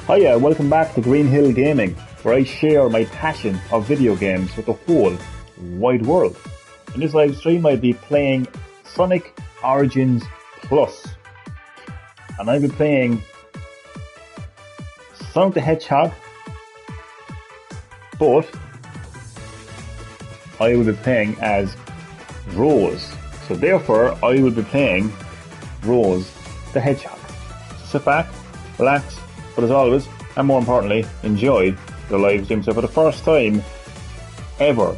Hiya, welcome back to Green Hill Gaming, where I share my passion of video games with the whole wide world. In this live stream I'll be playing Sonic Origins Plus, and I'll be playing Sonic the Hedgehog, but I will be playing as Rose. So therefore I will be playing Rose the Hedgehog. So sit back, relax, but as always, and more importantly, enjoy the live stream. So for the first time ever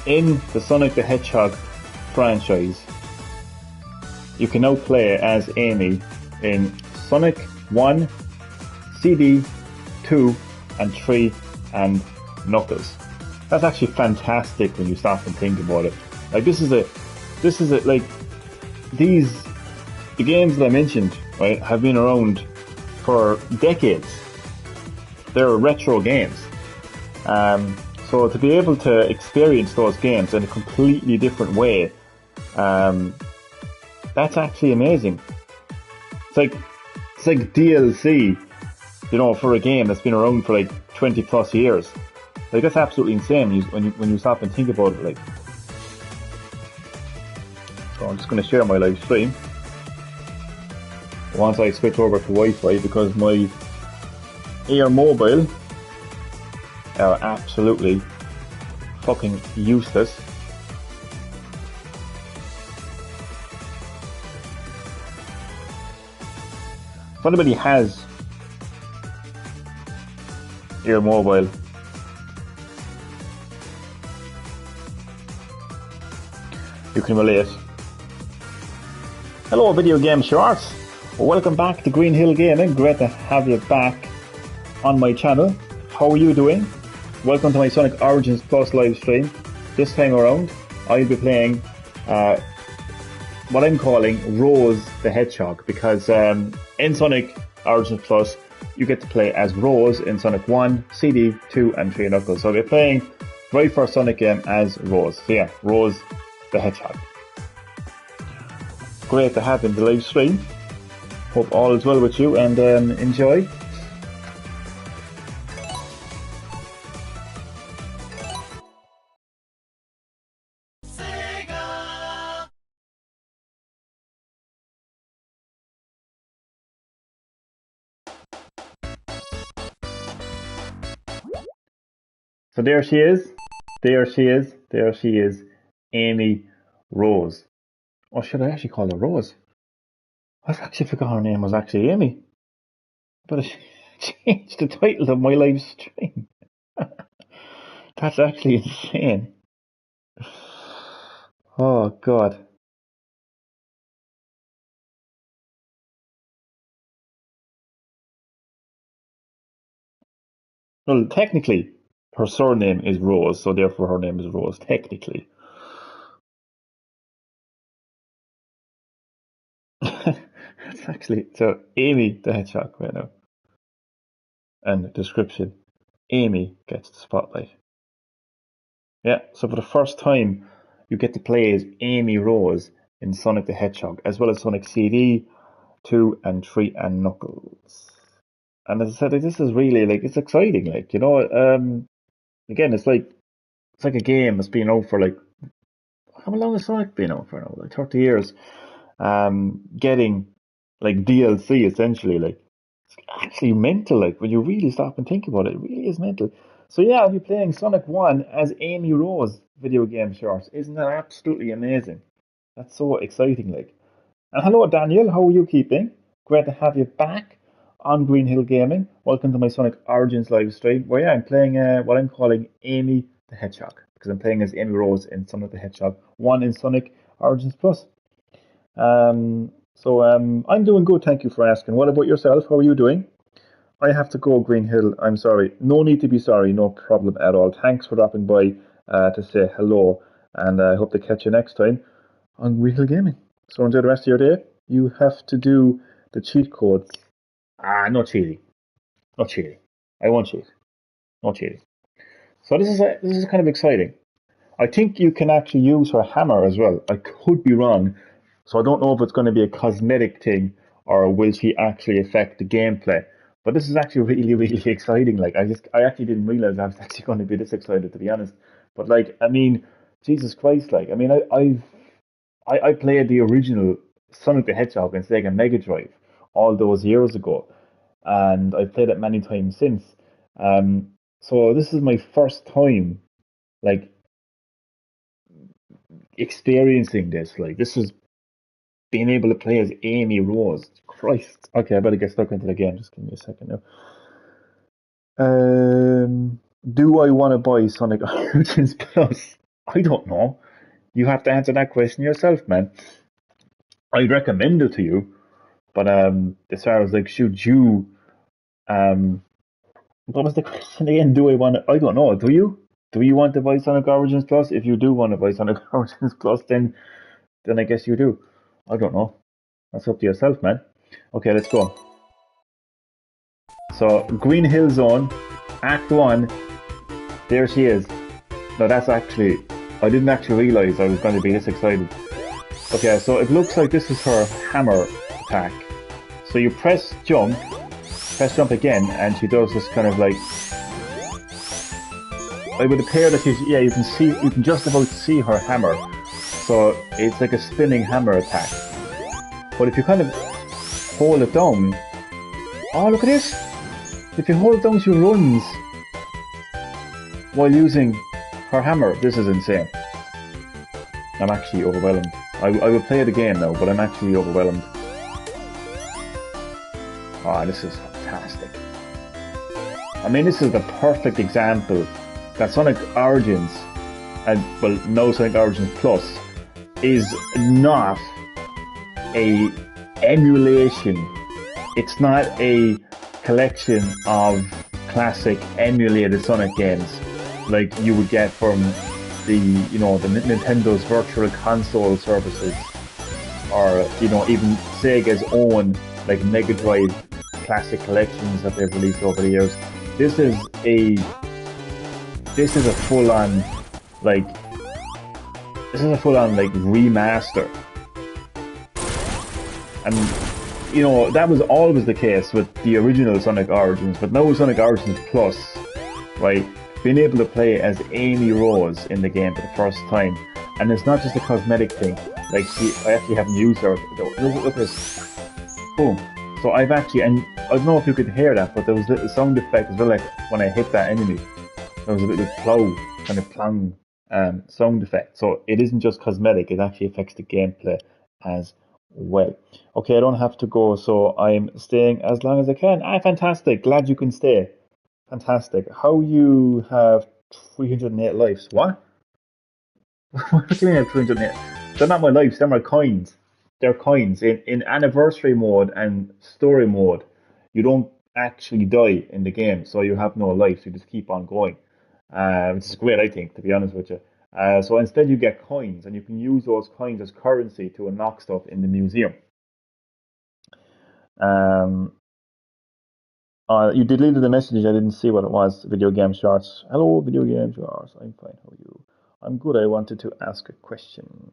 in the Sonic the Hedgehog franchise, you can now play as Amy in Sonic 1, CD, 2 and 3 and Knuckles. That's actually fantastic when you stop and think about it. Like the games that I mentioned, right, have been around for decades. They're retro games. So to be able to experience those games in a completely different way, that's actually amazing. It's like DLC, for a game that's been around for like 20 plus years. Like, that's absolutely insane when you stop and think about it. Like, so I'm just going to share my live stream once I switch over to Wi-Fi, because my Air Mobile are absolutely fucking useless. If anybody has Air Mobile, you can relate. Hello Video Game Shorts. Welcome back to Green Hill Gaming. Great to have you back on my channel. How are you doing? Welcome to my Sonic Origins Plus live stream. This time around, I'll be playing what I'm calling Rose the Hedgehog, because in Sonic Origins Plus, you get to play as Rose in Sonic 1, CD, 2 and 3 Knuckles. So I'll be playing the very first Sonic game as Rose. So yeah, Rose the Hedgehog. Great to have you in the live stream. Hope all is well with you, and enjoy. So there she is. There she is. There she is. Amy Rose. Or should I actually call her Rose? I actually forgot her name was actually Amy. But I changed the title of my live stream. That's actually insane. Oh God. Well, technically, her surname is Rose, so therefore her name is Rose, technically. It's actually, so Amy the Hedgehog right now. And description, Amy gets the spotlight. Yeah, so for the first time, you get to play as Amy Rose in Sonic the Hedgehog, as well as Sonic CD, 2 and 3 and Knuckles. And as I said, this is really, like, it's exciting, like, again, it's like a game that's been out for, like, how long has Sonic been out for now? Like 30 years. Getting like DLC essentially, like, it's actually mental, like, when you really stop and think about it. It really is mental. So yeah, I'll be playing Sonic 1 as Amy Rose. Video Game Shorts. Isn't that absolutely amazing? That's so exciting, like. And hello Daniel, how are you keeping? Great to have you back on Green Hill Gaming. Welcome to my Sonic Origins live stream, where I'm playing what I'm calling Amy the Hedgehog, because I'm playing as Amy Rose in Sonic the Hedgehog 1 in Sonic Origins Plus. I'm doing good, thank you for asking. What about yourself? How are you doing? I have to go, Green Hill. I'm sorry. No need to be sorry. No problem at all. Thanks for dropping by to say hello, and I hope to catch you next time on Green Hill Gaming. So enjoy the rest of your day. You have to do the cheat codes. No cheating. No cheating. I won't cheat. No cheating. So this is kind of exciting. I think you can actually use her hammer as well. I could be wrong. So I don't know if it's going to be a cosmetic thing or will she actually affect the gameplay? But this is actually really, really exciting. Like I actually didn't realize I was actually going to be this excited, to be honest. But like, I mean, Jesus Christ, like, I mean, I played the original Sonic the Hedgehog on Sega Mega Drive all those years ago, and I've played it many times since. Um, so this is my first time, like, experiencing this. Like, this is being able to play as Amy Rose. Christ. Okay, I better get stuck into the game. Just give me a second now. Do I want to buy Sonic Origins Plus? I don't know. You have to answer that question yourself, man. I'd recommend it to you, but as far as like, should you what was the question again? Do I want to? I don't know. Do you? Do you want to buy Sonic Origins Plus? If you do want to buy Sonic Origins Plus, then I guess you do. I don't know. That's up to yourself, man. Okay, let's go. So Green Hill Zone, Act 1. There she is. No, that's actually, I didn't actually realize I was going to be this excited. Okay, so it looks like this is her hammer attack. So you press jump again, and she does this kind of like, it would appear that she's, yeah, you can just about see her hammer. So it's like a spinning hammer attack. But if you kind of hold it down, oh, look at this! If you hold it down, she runs while using her hammer. This is insane. I'm actually overwhelmed. I will play the game now, but I'm actually overwhelmed. Ah, this is fantastic. I mean, this is the perfect example that Sonic Origins, and well, no Sonic Origins Plus, is not a emulation. It's not a collection of classic emulated Sonic games like you would get from the Nintendo's Virtual Console services, or even Sega's own like Mega Drive classic collections that they've released over the years. This is a full-on like remaster, and that was always the case with the original Sonic Origins, but now Sonic Origins Plus, right, being able to play as Amy Rose in the game for the first time, and it's not just a cosmetic thing. Like, I actually haven't used her. Look at this. Boom. So I've actually, and I don't know if you could hear that, but there was a little sound effect as well, like when I hit that enemy. There was a little plow, kind of plong sound effect. So it isn't just cosmetic, it actually affects the gameplay as well. Okay, I don't have to go, so I'm staying as long as I can. Ah, fantastic. Glad you can stay. Fantastic. How you have 308 lives? What? What do you mean I have 308? They're not my lives, they're my coins. They're coins. In anniversary mode and story mode, you don't actually die in the game, so you have no life, so you just keep on going. Which is great, I think, to be honest with you. So instead you get coins, and you can use those coins as currency to unlock stuff in the museum. You deleted the message, I didn't see what it was. Video game shorts. Hello, video game shorts. I'm fine, how are you? I'm good, I wanted to ask a question.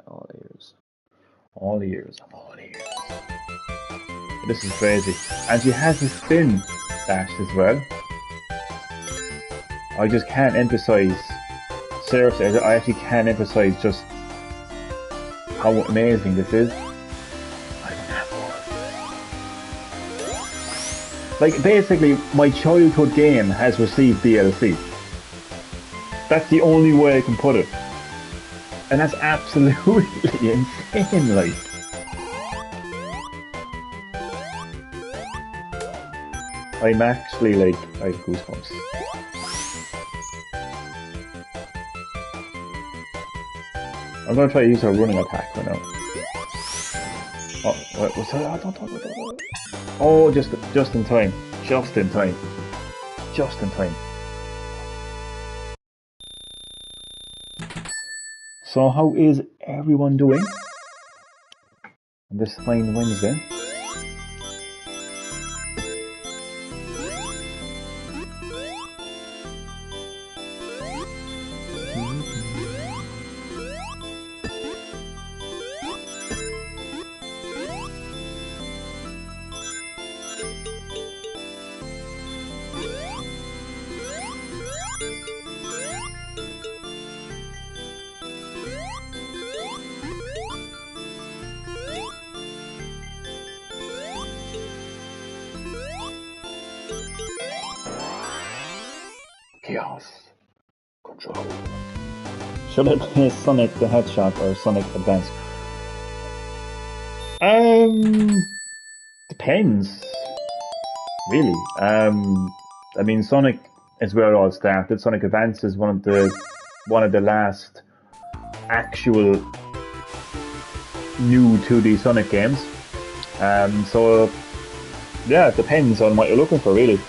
All ears. All ears, I'm all ears. This is crazy. And she has a spin dash as well. I just can't emphasize, seriously, I actually can't emphasize just how amazing this is. I don't have one. Like, basically, my childhood game has received DLC. That's the only way I can put it. And that's absolutely insane, like. I'm actually, like, I have goosebumps. I'm gonna try to use her running attack right now. Oh, wait, what's that? Oh, just in time. Just in time. Just in time. So how is everyone doing on this fine Wednesday? Chaos control. Should I play Sonic the Hedgehog or Sonic Advance? Depends, really. I mean, Sonic is where it all started. Sonic Advance is one of the last actual new 2D Sonic games. So yeah, it depends on what you're looking for, really.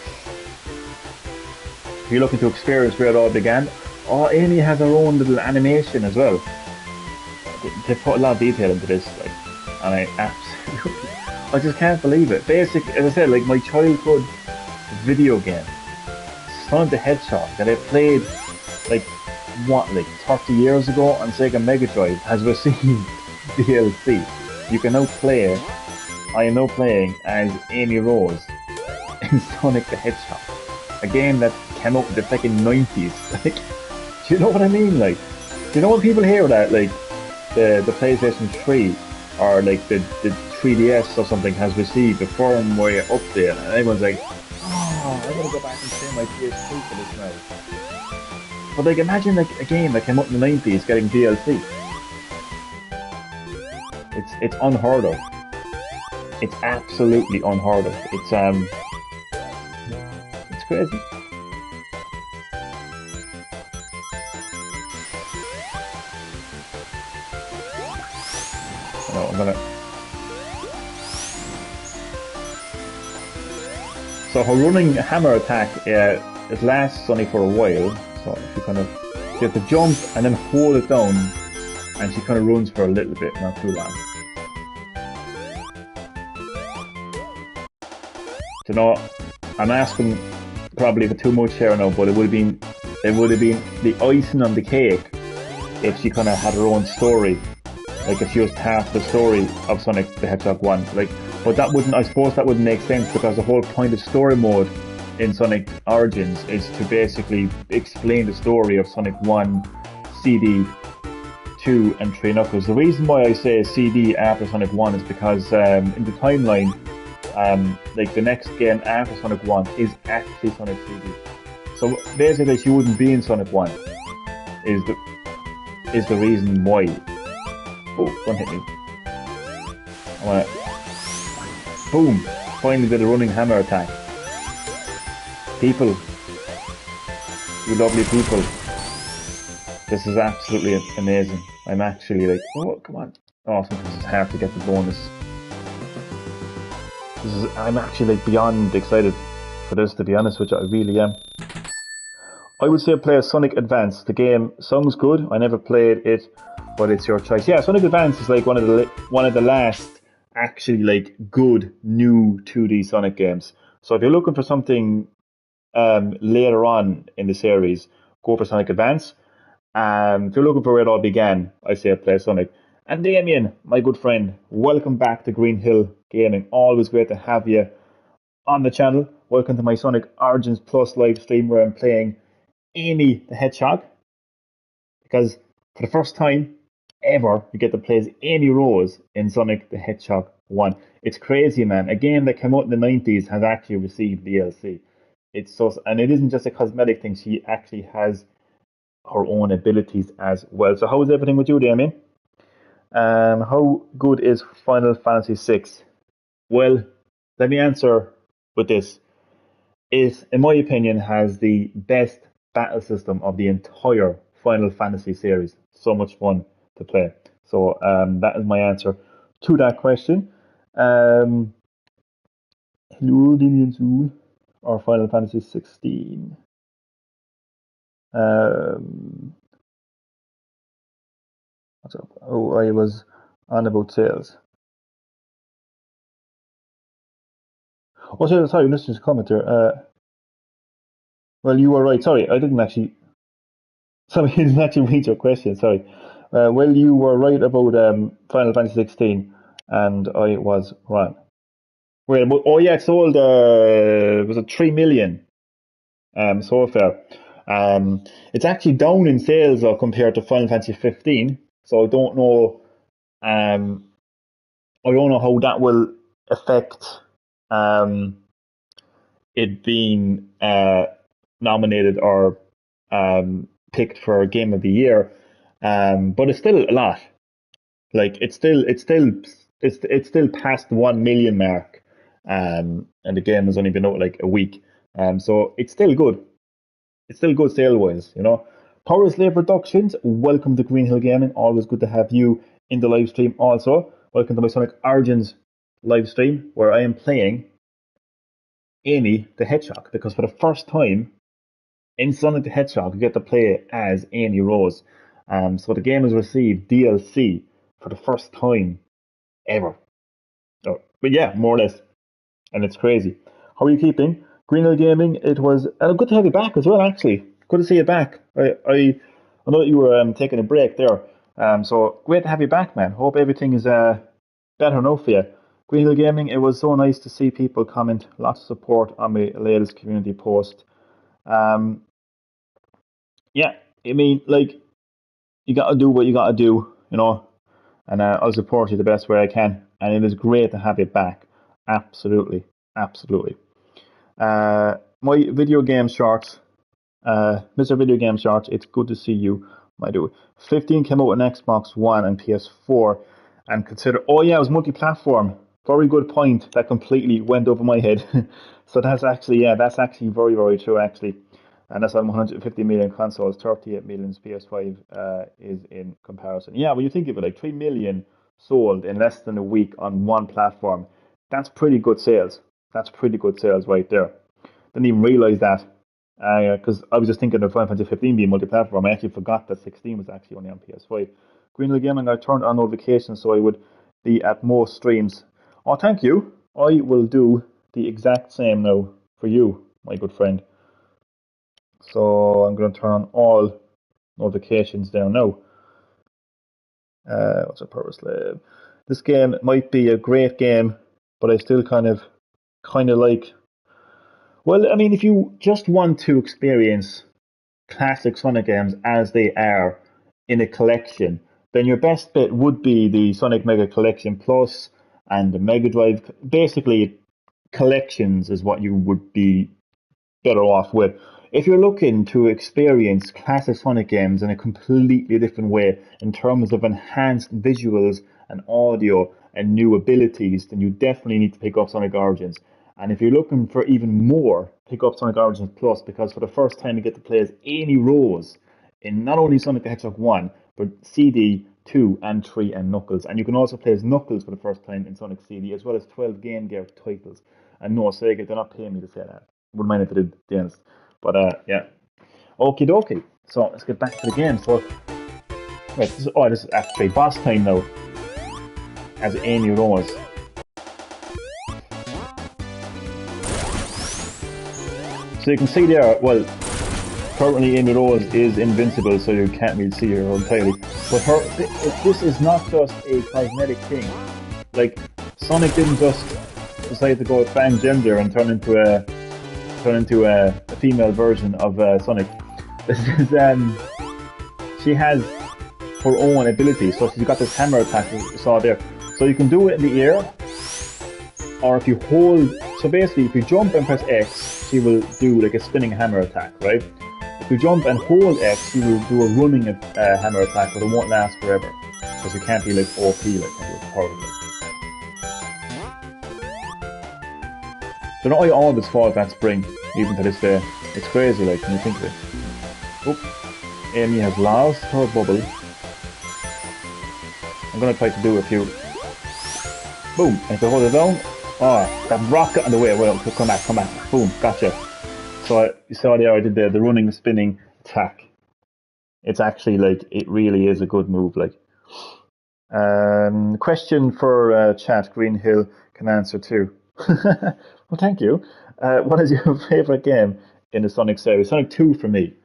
If you're looking to experience where it all began, Amy has her own little animation as well. They put a lot of detail into this, like, and I just can't believe it. Basically, as I said, like my childhood video game, Sonic the Hedgehog, that I played like 30 years ago on Sega Mega Drive, has received DLC. You can now play. I am now playing as Amy Rose in Sonic the Hedgehog, a game that came out in the fucking 90s. Like, do you know what I mean? Like, do you know when people hear that, like, the PlayStation 3 or like the 3DS or something has received a firmware update, and everyone's like, oh, I gotta go back and play my PS2 for this now. But like, imagine like a game that came out in the 90s getting DLC. It's unheard of. It's absolutely unheard of. It's crazy. No, I'm gonna. So her running hammer attack, it lasts only for a while. So if you have to jump and then hold it down, and she kind of runs for a little bit, not too long. You know, I'm asking probably for too much here now, but it would have been the icing on the cake if she kind of had her own story, like if she was part of the story of Sonic the Hedgehog 1. Like, but I suppose that wouldn't make sense, because the whole point of story mode in Sonic Origins is to basically explain the story of Sonic 1, CD, 2 and 3 Knuckles. The reason why I say CD after Sonic 1 is because in the timeline, like the next game after Sonic 1 is actually Sonic CD. So basically she wouldn't be in Sonic 1 is the reason why. Oh, don't hit me. I wanna... Boom! Finally did a running hammer attack. People. You lovely people. This is absolutely amazing. I'm actually like, oh, come on. Oh, sometimes it's hard to get the bonus. I'm actually like beyond excited for this, to be honest with you. I really am. I would say play Sonic Advance. The game sounds good. I never played it, but it's your choice. Yeah, Sonic Advance is like one of the last actually like good new 2D Sonic games. So if you're looking for something later on in the series, go for Sonic Advance. If you're looking for where it all began, I say play Sonic. And Damien, my good friend, welcome back to Green Hill Gaming. Always great to have you on the channel. Welcome to my Sonic Origins Plus live stream where I'm playing Amy the Hedgehog. Because for the first time ever, you get to play as Amy Rose in Sonic the Hedgehog 1. It's crazy, man. A game that came out in the 90s has actually received DLC. And it isn't just a cosmetic thing. She actually has her own abilities as well. So how is everything with you, Damien? How good is Final Fantasy VI? Well, let me answer with this. It, in my opinion, has the best battle system of the entire Final Fantasy series. So much fun to play. So that is my answer to that question. Hello, Damien Zool, or Final Fantasy 16. What's up? Oh, I was on about sales. Oh, sorry, Mr. Comment there. Well, you were right. Sorry, I didn't actually. Sorry, I didn't actually read your question. Sorry. Well, you were right about Final Fantasy 16, and I was wrong. Wait, oh yeah, it sold. Was it 3 million? So far. It's actually down in sales compared to Final Fantasy 15. So I don't know. I don't know how that will affect it being nominated or picked for Game of the Year, but it's still a lot. Like it's still past the 1 million mark, and the game has only been out like a week. So it's still good. It's still good sale wise, you know. Power Slave Productions, welcome to Green Hill Gaming. Always good to have you in the live stream. Also, welcome to my Sonic Origins live stream where I am playing Amy the Hedgehog, because for the first time in Sonic the Hedgehog, you get to play as Amy Rose. So the game has received DLC for the first time ever. So, but yeah, more or less, and it's crazy. How are you keeping? Green Hill Gaming, it was good to have you back as well, actually. Good to see you back. I know that you were taking a break there. So great to have you back, man. Hope everything is better now for you. Green Hill Gaming, it was so nice to see people comment. Lots of support on my latest community post. Yeah, I mean, like, you gotta do what you gotta do, you know, and I'll support you the best way I can. And it is great to have you back. Absolutely, absolutely. My video game shorts, Mr. Video Game Shorts, it's good to see you, my dude. 15 came out on Xbox One and PS4, and consider, oh yeah, it was multi-platform. Very good point. That completely went over my head. So that's actually very, very true, actually. And that's on 150 million consoles, 38 million PS5 is in comparison. Yeah, when you think of it, like 3 million sold in less than a week on one platform, that's pretty good sales. That's pretty good sales right there. Didn't even realize that because I was just thinking of Final Fantasy 15 being multi-platform. I actually forgot that 16 was actually only on PS5. Green Hill Gaming, I turned on notifications so I would be at most streams. Oh, thank you. I will do the exact same now for you, my good friend. So I'm going to turn on all notifications down now. What's a Power Slave? This game might be a great game, but I still kind of like. Well, I mean, if you just want to experience classic Sonic games as they are in a collection, then your best bet would be the Sonic Mega Collection Plus and the Mega Drive. Basically, collections is what you would be better off with. If you're looking to experience classic Sonic games in a completely different way in terms of enhanced visuals and audio and new abilities, then you definitely need to pick up Sonic Origins. And if you're looking for even more, pick up Sonic Origins Plus, because for the first time you get to play as Amy Rose in not only Sonic the Hedgehog 1, but CD, 2, and 3, and Knuckles. And you can also play as Knuckles for the first time in Sonic CD, as well as 12 Game Gear titles. And no, Sega, they're not paying me to say that. Wouldn't mind if I did, to be honest. But yeah. Okie dokie. So let's get back to the game. So, right, this is actually boss time now. As Amy Rose. So you can see there, well, currently Amy Rose is invincible, so you can't really see her entirely. But this is not just a cosmetic thing. Like, Sonic didn't just decide to go transgender and turn into a female version of Sonic. This is she has her own abilities. So she's got this hammer attack that you saw there. So you can do it in the air, or if you hold. So basically, if you jump and press X, she will do like a spinning hammer attack, right? If you jump and hold X, she will do a running hammer attack, but it won't last forever because you can't be like OP like probably. So now I always fall at that spring, even to this day. It's crazy, like, when you think of it. Oh, Amy has lost her bubble. I'm gonna try to do a few. Boom, and if I hold it down, that rocket on the way. Well, come back. Boom, gotcha. So you saw there I did the running, spinning attack. It's actually like, it really is a good move, like. Question for chat, Green Hill can answer too. Well, thank you. What is your favourite game in the Sonic series? Sonic 2 for me.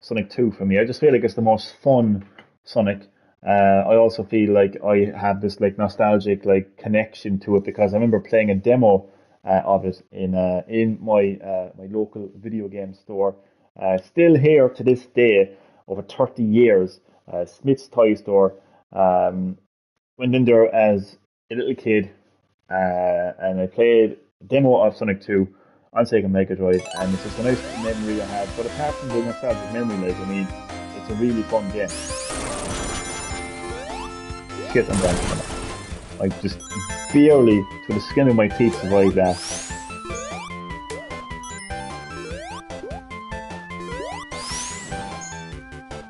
Sonic 2 for me. I just feel like it's the most fun Sonic. I also feel like I have this like nostalgic like connection to it because I remember playing a demo of it in my my local video game store. Still here to this day, over 30 years. Smith's Toy Store. Went in there as a little kid, and I played a demo of Sonic 2. on Sega Mega Drive, and it's just a nice memory I have. But apart from the nostalgic memory, like, I mean, it's a really fun game. Shit, I'm down. I just barely, to the skin of my teeth, survived that.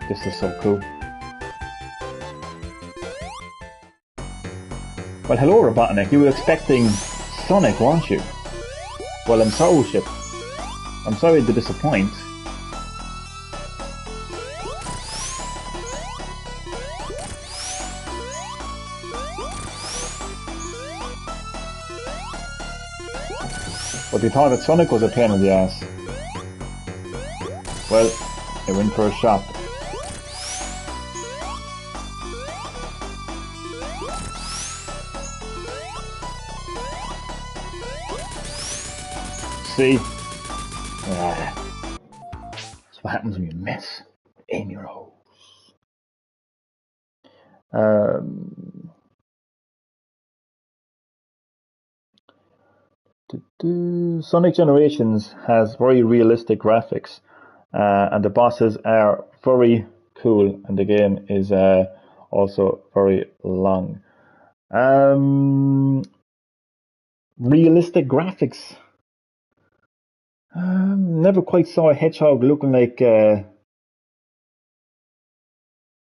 This is so cool. Well, hello, Robotnik. You were expecting Sonic, weren't you? Well, I'm sorry, Chip. I'm sorry to disappoint. But you thought that Sonic was a pain in the ass. Well, you're in for a shock. See? That's what happens when you miss. Amy Rose. Sonic Generations has very realistic graphics, and the bosses are very cool, and the game is also very long. Realistic graphics. Never quite saw a Hedgehog looking like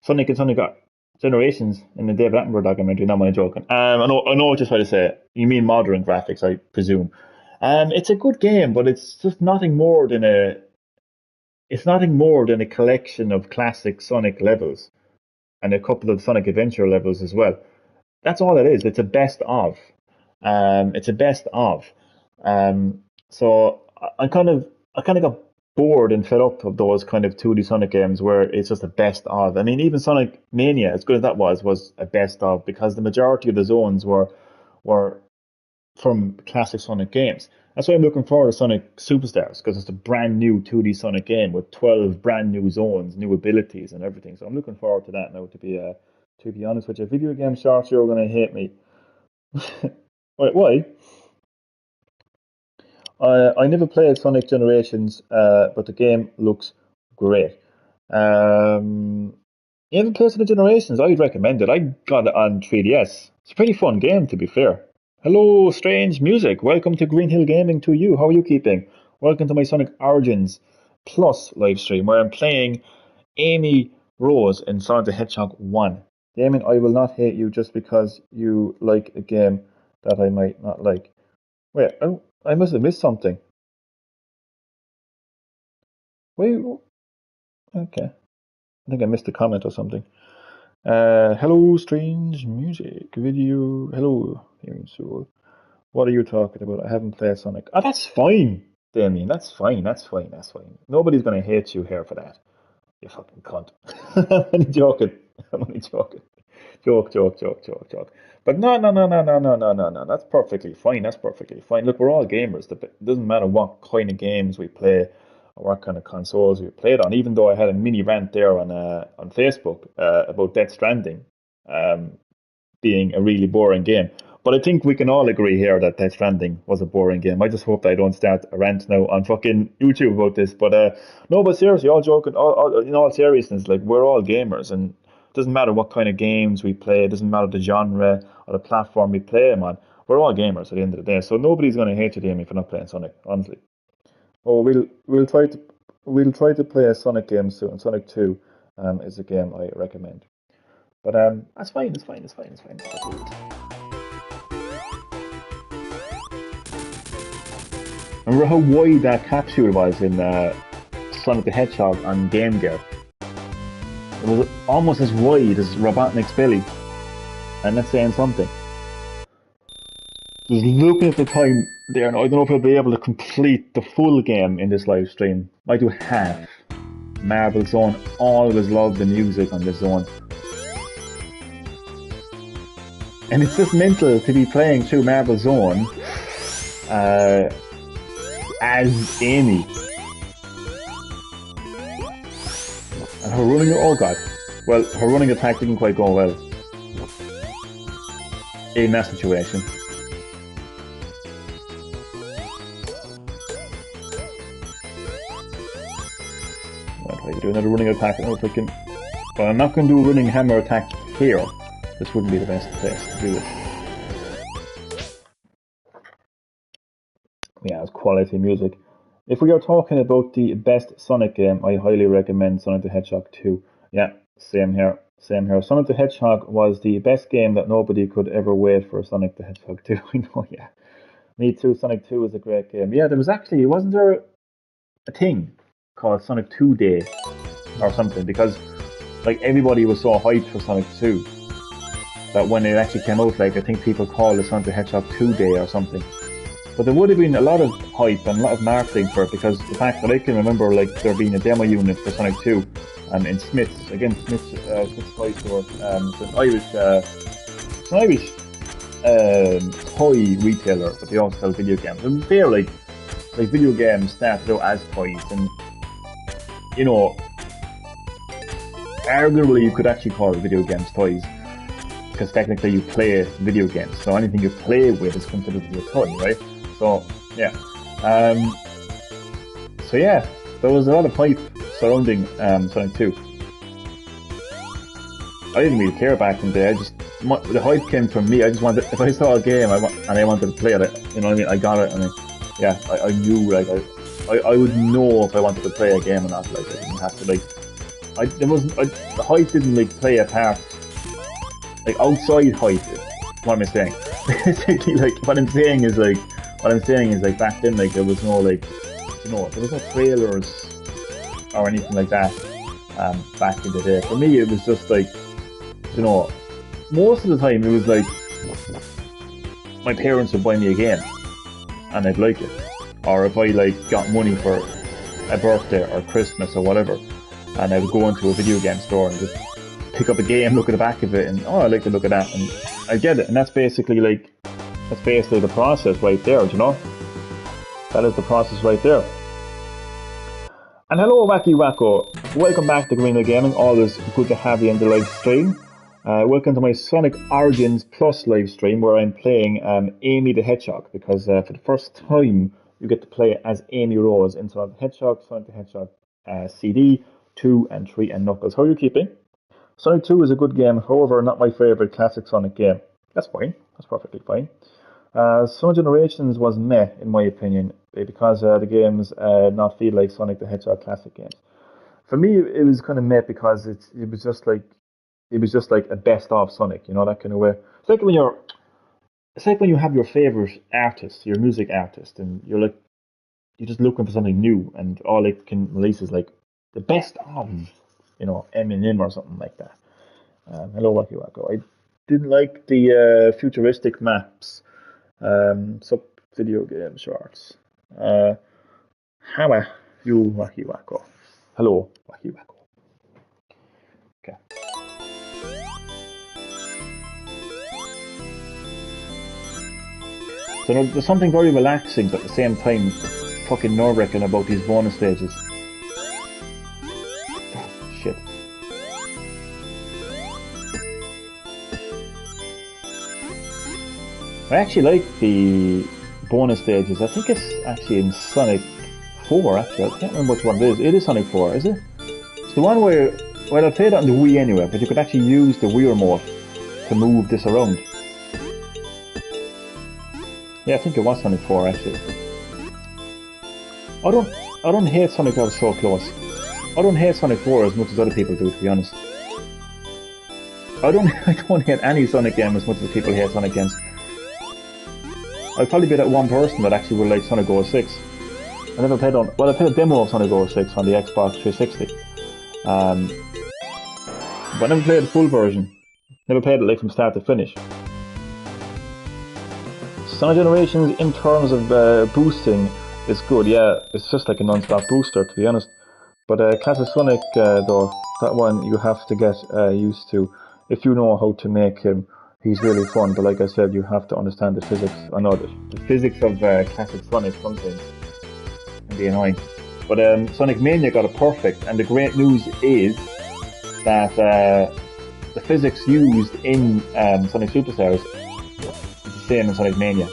Sonic and Sonic Generations in the David Attenborough documentary. Not my joking. I know what you're trying to say. You mean modern graphics, I presume. It's a good game, but it's just nothing more than a. It's nothing more than a collection of classic Sonic levels, and a couple of Sonic Adventure levels as well. That's all it is. It's a best of. It's a best of. So I kind of got bored and fed up of those kind of 2D Sonic games where it's just a best of. I mean, even Sonic Mania, as good as that was a best of, because the majority of the zones were from classic Sonic games. That's why I'm looking forward to Sonic Superstars, because it's a brand new 2D Sonic game with 12 brand new zones, new abilities, and everything. So I'm looking forward to that now. To be honest with you, video game shorts, you're gonna hate me. Wait, why? I never played Sonic Generations, but the game looks great. You haven't played Sonic Generations? I'd recommend it. I got it on 3DS. It's a pretty fun game, to be fair. Hello, Strange Music. Welcome to Green Hill Gaming to you. How are you keeping? Welcome to my Sonic Origins Plus live stream, where I'm playing Amy Rose in Sonic the Hedgehog 1. Damien, I will not hate you just because you like a game that I might not like. Wait, I must have missed something. Wait, okay. I think I missed a comment or something. Hello, Strange Music Video. Hello, Human Soul. What are you talking about? I haven't played Sonic. Oh, that's fine, Damien. That's fine. Nobody's gonna hate you here for that. You fucking cunt. I'm only joking. I'm only joking. Joke. But no. That's perfectly fine. Look, we're all gamers. It doesn't matter what kind of games we play or what kind of consoles we played on. Even though I had a mini rant there on Facebook about Death Stranding being a really boring game. But I think we can all agree here that Death Stranding was a boring game. I just hope that I don't start a rant now on fucking YouTube about this. But no, but seriously, all joking, in all seriousness, like, we're all gamers, and it doesn't matter what kind of games we play. It doesn't matter the genre or the platform we play them on. We're all gamers at the end of the day. So nobody's going to hate you, Damien, for not playing Sonic. Honestly. Oh, we'll try to play a Sonic game soon. Sonic 2 is a game I recommend. But that's fine. It's fine. Remember how wide that capsule was in Sonic the Hedgehog on Game Gear? It was almost as wide as Robotnik's belly. And that's saying something. Just looking at the time there, and I don't know if I'll be able to complete the full game in this live stream. I do half. Marble Zone, always loved the music on this zone. And it's just mental to be playing through Marble Zone as Amy. And her running, oh god. Well, her running attack didn't quite go well in that situation. I'll try to do another running attack. I don't know if I can. But I'm not going to do a running hammer attack here. This wouldn't be the best place to do it. Yeah, it's quality music. If we are talking about the best Sonic game, I highly recommend Sonic the Hedgehog 2. Yeah, same here. Same here. Sonic the Hedgehog was the best game that nobody could ever wait for Sonic the Hedgehog 2. I know, yeah. Me too, Sonic 2 was a great game. Yeah, there was actually, wasn't there a thing called Sonic 2 Day or something? Because, like, everybody was so hyped for Sonic 2 that when it actually came out, like, I think people called it Sonic the Hedgehog 2 Day or something. But there would have been a lot of hype and a lot of marketing for it, because the fact that I can remember, like, there being a demo unit for Sonic 2 in Smith's, again, Smith's toy store. It's an Irish toy retailer, but they also sell video games. And they're like video games started out as toys, and you know, arguably you could actually call it video games toys, because technically you play video games, so anything you play with is considered to be a toy, right? So yeah, there was a lot of hype surrounding Sonic 2. I didn't really care back in the day. The hype came from me. I just wanted, if I saw a game and I wanted to play it, you know what I mean? I got it, and I knew, like, I would know if I wanted to play a game or not. Like, I didn't have to, like, the hype didn't, like, play a part, like, outside hype. What am I saying? Basically, like, what I'm saying is like back then, like, there was no, like, you know, there was no trailers or anything like that back in the day. For me, it was just like, you know, most of the time it was like my parents would buy me a game and I'd like it, or if I like got money for a birthday or Christmas or whatever, and I would go into a video game store and just pick up a game, look at the back of it, and I like to look at that, and I get it. And that's basically the process right there, you know. That is the process right there. And hello, Wacky Wacko. Welcome back to Greenway Gaming. Always good to have you in the live stream. Welcome to my Sonic Origins Plus live stream, where I'm playing Amy the Hedgehog, because for the first time you get to play as Amy Rose in Sonic the Hedgehog, Sonic the Hedgehog CD, 2 and 3 and Knuckles. How are you keeping? Sonic 2 is a good game, however not my favourite classic Sonic game. That's fine, that's perfectly fine. Sonic Generations was meh, in my opinion, because the games not feel like Sonic the Hedgehog classic games. For me, it was kind of meh because it was just like a best of Sonic, you know, that kind of way. It's like when you have your favorite artist, your music artist, and you're just looking for something new, and all it can release is like the best of, you know, Eminem or something like that. Hello, Wacky Wacko. I didn't like the futuristic maps. Sub video game shorts. How are you, Wacky Wacko? Hello, Wacky Wacko. Okay. So there's something very relaxing, but at the same time fucking nerve-wracking about these bonus stages. Oh, shit. I actually like the bonus stages. I think it's actually in Sonic 4, actually. I can't remember which one it is. It is Sonic 4, is it? It's the one where, well, I played it on the Wii anyway, but you could actually use the Wii remote to move this around. Yeah, I think it was Sonic 4, actually. I don't hate Sonic that was so close. I don't hate Sonic 4 as much as other people do, to be honest. I don't hate any Sonic game as much as people hate Sonic games. I'd probably be that one person that actually would like Sonic 06. I never played on. Well, I played a demo of Sonic 06 on the Xbox 360. But I never played the full version. Never played it like from start to finish. Sonic Generations, in terms of boosting, is good. Yeah, it's just like a non-stop booster, to be honest. But Classic Sonic, though, that one you have to get used to. If you know how to make him, he's really fun. But like I said, you have to understand the physics. I know the physics of Classic Sonic sometimes can be annoying. But Sonic Mania got it perfect, and the great news is that the physics used in Sonic Superstars is the same in Sonic Mania,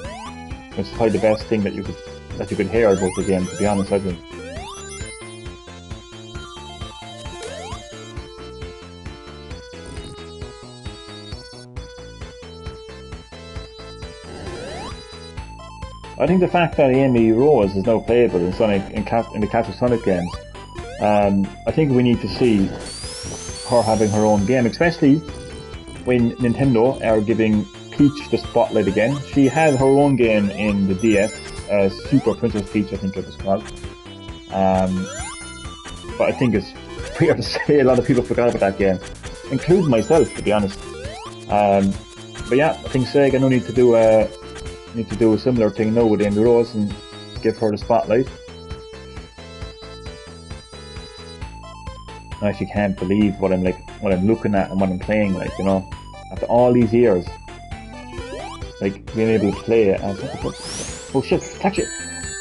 which is probably the best thing that you could hear about the game, to be honest, I think. I think the fact that Amy Rose is now playable in in the classic Sonic games, I think we need to see her having her own game, especially when Nintendo are giving Peach the spotlight again. She had her own game in the DS, Super Princess Peach, I think it was called. But I think it's fair to say a lot of people forgot about that game, including myself, to be honest. But yeah, I think Sega need to do a similar thing now with Amy Rose and give her the spotlight. I actually can't believe what I'm looking at and what I'm playing, like, you know, after all these years, like being able to play it. Oh shit! Actually,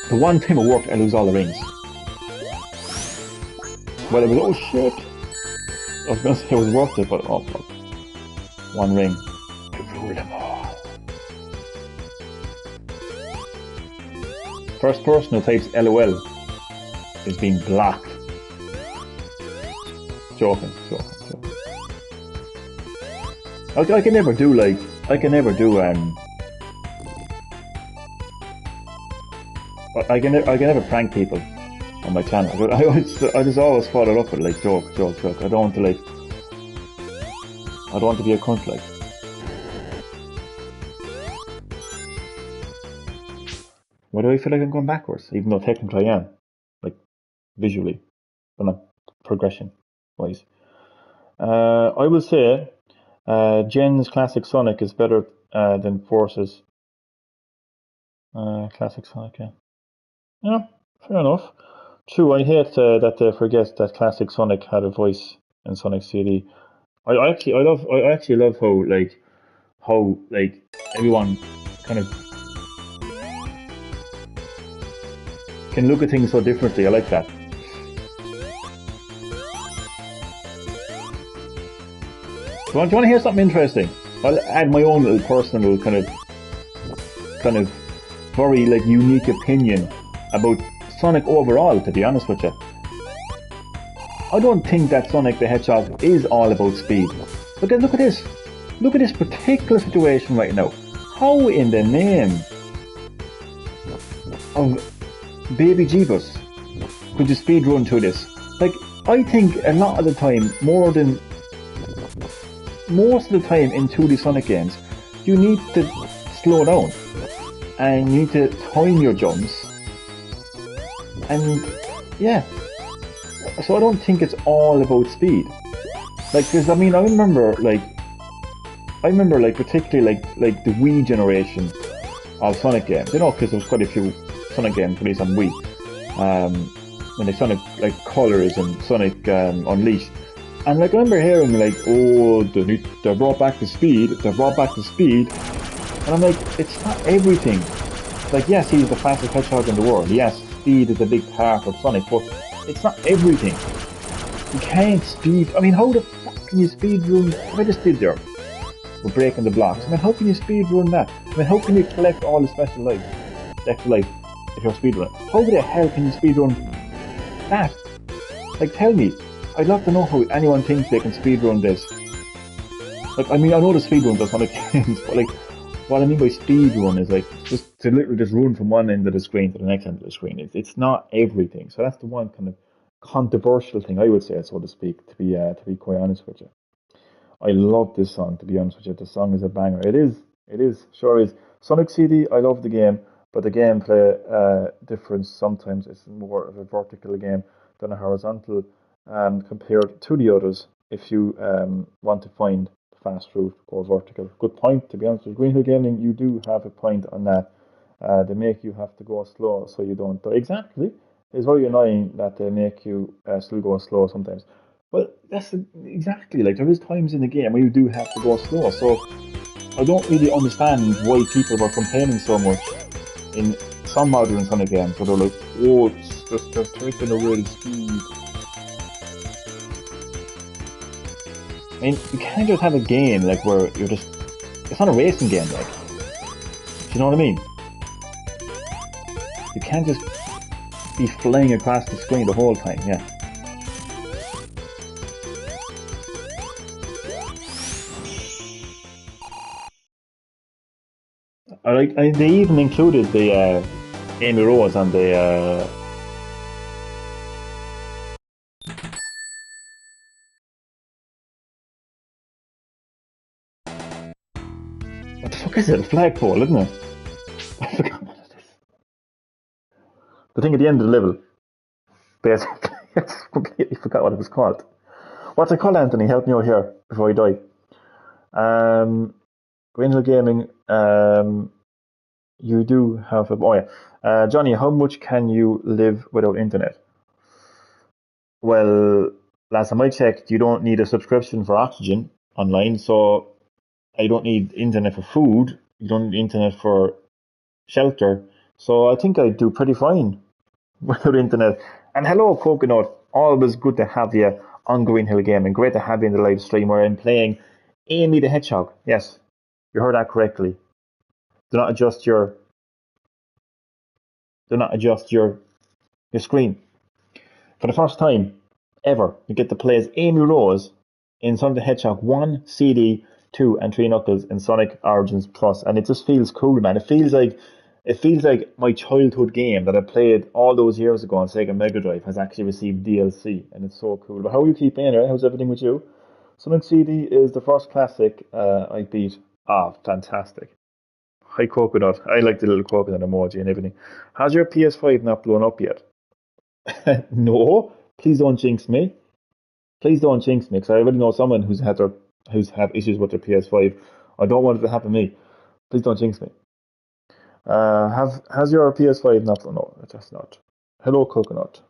the one time it worked, I lose all the rings. Well, it was oh shit. I was gonna say it was worth it, but oh fuck, one ring to rule them all. First person who types LOL is being blocked. Joking. I can never do I can never prank people on my channel. I just always follow it up with like joke. I don't want to be a cunt like. Why do I feel like I'm going backwards? Even though technically I am. Like, visually. But not progression wise. I will say Jen's Classic Sonic is better than Force's Classic Sonic, yeah. Yeah, fair enough. True, I hate that they forget that Classic Sonic had a voice in Sonic CD. I actually love how everyone kind of can look at things so differently. I like that. Do you want to hear something interesting? I'll add my own little personal kind of very like unique opinion about Sonic overall, to be honest with you. I don't think that Sonic the Hedgehog is all about speed. Look at this. Look at this particular situation right now. How in the name of Baby Jeebus could you speed run through this? Like, I think a lot of the time, most of the time in 2D Sonic games, you need to slow down and you need to time your jumps. And yeah, so I don't think it's all about speed. Like, because I mean, I remember particularly like the Wii generation of Sonic games. You know, because there was quite a few Sonic games released on Wii. And like Sonic like Colors and Sonic Unleashed. And like I remember hearing like, oh, they brought back the speed. And I'm like, it's not everything. Like, yes, he's the fastest hedgehog in the world. Yes, speed is a big part of Sonic, but it's not everything. You can't speed. I mean, how the fuck can you speed run? I just did there. We're breaking the blocks. I mean, how can you speed run that? I mean, how can you collect all the special life? Extra life if you're speed running. How the hell can you speed run that? Like, tell me. I'd love to know how anyone thinks they can speed run this. Like, I mean, I know the speed run does Sonic games, but like, what I mean by speed run is like just to literally just run from one end of the screen to the next end of the screen. It's not everything. So that's the one kind of controversial thing I would say, so to speak. To be quite honest with you, I love this song. To be honest with you, the song is a banger. It is, sure is. Sonic CD, I love the game, but the gameplay difference sometimes it's more of a vertical game than a horizontal. Compared to the others, if you want to find the fast route, go vertical. Good point, to be honest with Green Hill Gaming, you do have a point on that. They make you have to go slow so you don't die. Exactly. It's very annoying that they make you still go slow sometimes. Well, that's exactly, like, there is times in the game where you do have to go slow, so I don't really understand why people were complaining so much in some modern Sonic games where they're like, oh, it's just, they're taking away the speed. I mean, you can't just have a game like where you're just, it's not a racing game, like, do you know what I mean? You can't just be flying across the screen the whole time, yeah. They even included the Amy Rose on the. What the fuck is it? A flagpole, isn't it? I forgot what it is. The thing at the end of the level. Basically, I completely forgot what it was called. What's it called, Anthony? Help me out here before I die. Green Hill Gaming. You do have a. Oh yeah, Johnny. How much can you live without internet? Well, last time I checked, you don't need a subscription for oxygen online, so I don't need internet for food. You don't need internet for shelter. So I think I do pretty fine without internet. And hello, Coconut. Always good to have you on Green Hill Gaming. Great to have you in the live stream where I'm playing Amy the Hedgehog. Yes, you heard that correctly. Do not adjust your your screen. For the first time ever, you get to play as Amy Rose in Sonic the Hedgehog 1, CD, 2, and 3 Knuckles in Sonic Origins Plus, and it just feels cool, man. It feels like my childhood game that I played all those years ago on Sega Mega Drive has actually received DLC, and it's so cool. But how are you keeping it? Right? How's everything with you? Sonic CD is the first classic I beat. Ah, fantastic. Hi, Coconut. I like the little coconut emoji and everything. Has your PS5 not blown up yet? No, please don't jinx me. Please don't jinx me, because I already know someone who's had issues with their PS5. I don't want it to happen to me. Please don't jinx me. Has your PS5 not? No, it has not. Hello, Coconut.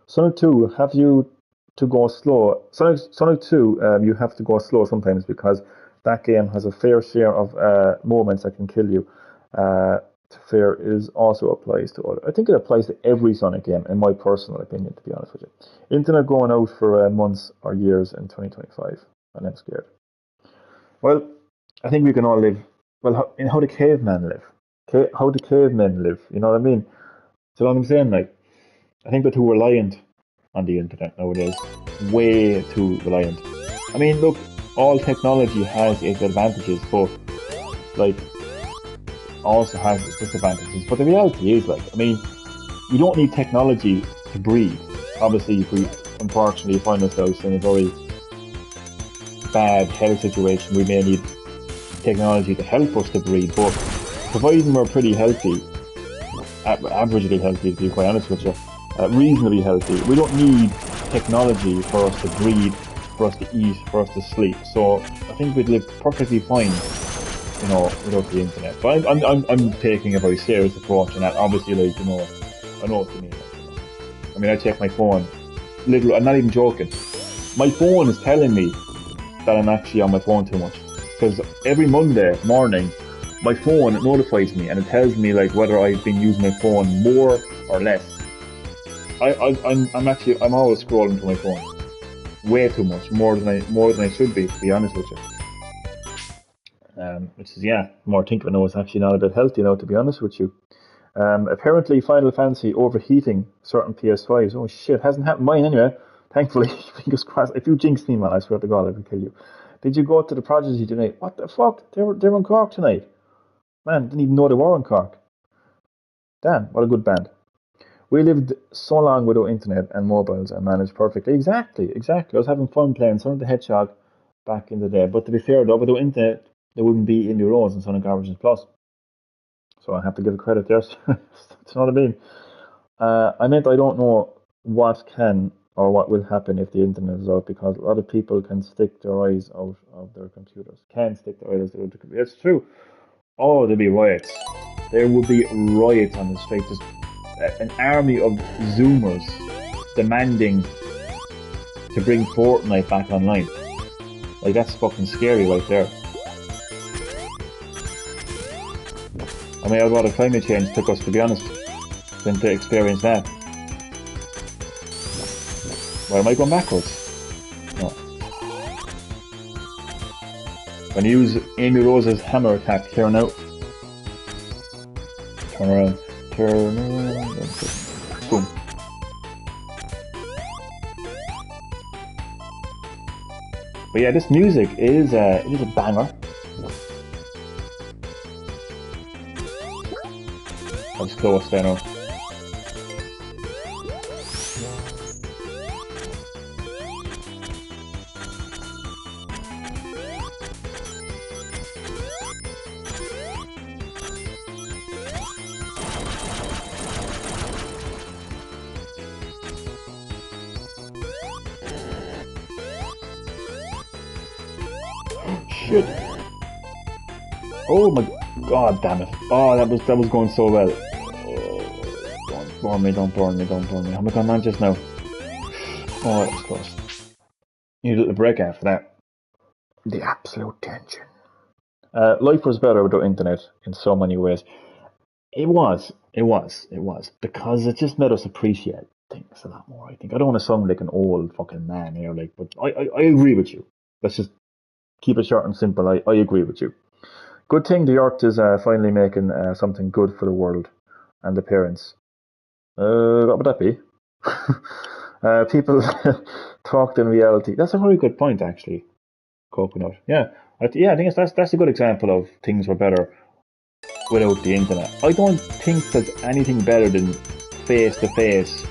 Sonic 2, have you to go slow? Sonic 2, you have to go slow sometimes because that game has a fair share of moments that can kill you. Fair is also applies to other. I think it applies to every Sonic game, in my personal opinion, to be honest with you. Internet going out for months or years in 2025, and I'm scared. Well, I think we can all live. Well, how the caveman live? How the cavemen live? You know what I mean? So what I'm saying, like, I think we're too reliant on the internet nowadays. Way too reliant. I mean, look, all technology has its advantages, but like also has its disadvantages. But the reality is, like, I mean, you don't need technology to breathe. Obviously, if we unfortunately find ourselves in a very bad health situation, we may need technology to help us to breathe. But providing we're pretty healthy, averagely healthy, to be quite honest with you, reasonably healthy, we don't need technology for us to breathe, for us to eat, for us to sleep. So I think we'd live perfectly fine, you know, without the internet. But I'm taking a very serious approach, and that obviously, like, you know, I know what you mean. Like, you know. I mean, I check my phone. Literally, I'm not even joking. My phone is telling me that I'm actually on my phone too much, because every Monday morning, my phone notifies me and it tells me like whether I've been using my phone more or less. I'm always scrolling through my phone way too much, more than I should be, to be honest with you. Which is, yeah, more think I know, it's actually not a bit healthy now, to be honest with you. Apparently Final Fantasy overheating certain PS5s. Oh shit, hasn't happened mine anyway. Thankfully, fingers crossed. If you jinx me, man, I swear to God, I will kill you. Did you go to the Prodigy tonight? What the fuck? They're in Cork tonight. Man, didn't even know they were in Cork. Damn, what a good band. We lived so long without internet and mobiles and managed perfectly. Exactly. I was having fun playing Sonic the Hedgehog back in the day. But to be fair though, without internet, there wouldn't be Indie Rose and Sonic Origins Plus. So I have to give credit there. That's what I mean. I meant I don't know what can or what will happen if the internet is out, because a lot of people can stick their eyes out of their computers. Can stick their eyes out of the computer. It's true. Oh, there'd be riots. There would be riots on the street. Just an army of Zoomers demanding to bring Fortnite back online. Like, that's fucking scary right there. I mean, I'd rather climate change took us, to be honest, than to experience that. Why am I going backwards? No. When you use Amy Rose's hammer attack here now. Turn around. Boom. But yeah, this music is a banger. was close there now. Shit. Oh my god, damn it. Oh, that was going so well. Oh, don't burn me, don't burn me, don't burn me. How am I going on just now? Oh, that was close. Need a little break after that. The absolute tension. Life was better without internet in so many ways. It was. Because it just made us appreciate things a lot more, I think. I don't want to sound like an old fucking man here, like, but I agree with you. Let's just keep it short and simple. I agree with you. Good thing the Earth is finally making something good for the world and the parents. What would that be? People talked in reality. That's a very good point, actually. Coconut. Yeah, I think that's a good example of things were better without the internet. I don't think there's anything better than face-to-face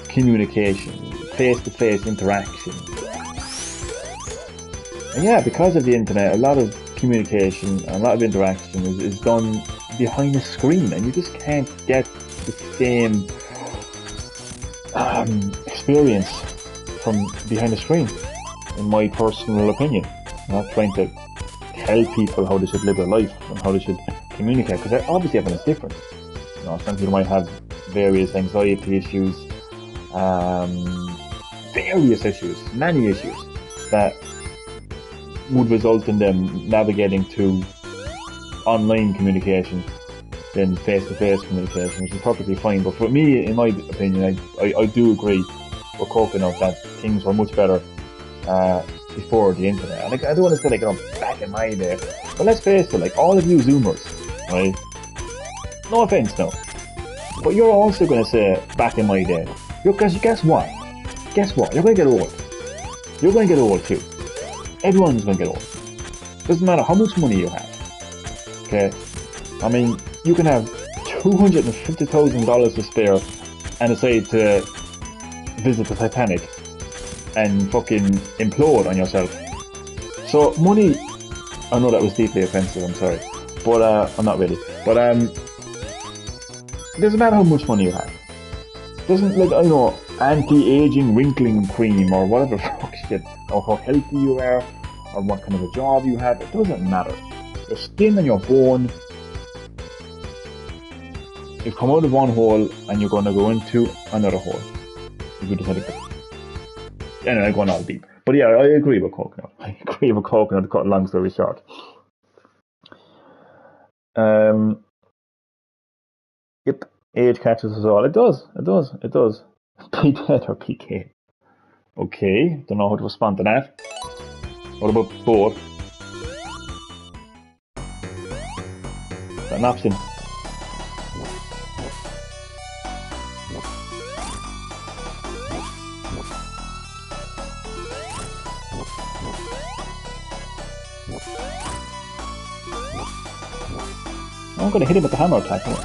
communication, face-to-face interaction. And yeah, because of the internet, a lot of communication, a lot of interaction is done behind a screen, and you just can't get the same experience from behind a screen, in my personal opinion. I'm not trying to tell people how they should live their life and how they should communicate, because obviously everyone is different. You know, some people might have various anxiety issues, many issues that would result in them navigating to online communication than face-to-face communication, which is perfectly fine. But for me, in my opinion, I do agree with Coconut that things were much better before the internet. And I don't want to say like, back in my day, but let's face it, like all of you Zoomers, right? No offense, no, but you're also going to say back in my day. Because guess what? Guess what? You're going to get old. You're going to get old too. Everyone's going to get old. Doesn't matter how much money you have. Okay? I mean, you can have $250,000 to spare and decide to visit the Titanic and fucking implode on yourself. So money, I know that was deeply offensive, I'm sorry. But, I'm not really. But, it doesn't matter how much money you have. Doesn't, like, I know, anti-aging wrinkling cream or whatever fuck shit, or how healthy you are, or what kind of a job you have, it doesn't matter. Your skin and your bone, you've come out of one hole and you're going to go into another hole. If you decide to go. Anyway, I'm going all deep. But yeah, I agree with Coconut. I agree with Coconut, to cut a long story short. Yep, age catches us all. It does. Be dead or PK. Okay, don't know how to respond to that. What about both? Is that an option? I'm going to hit him with the hammer attack. Yeah.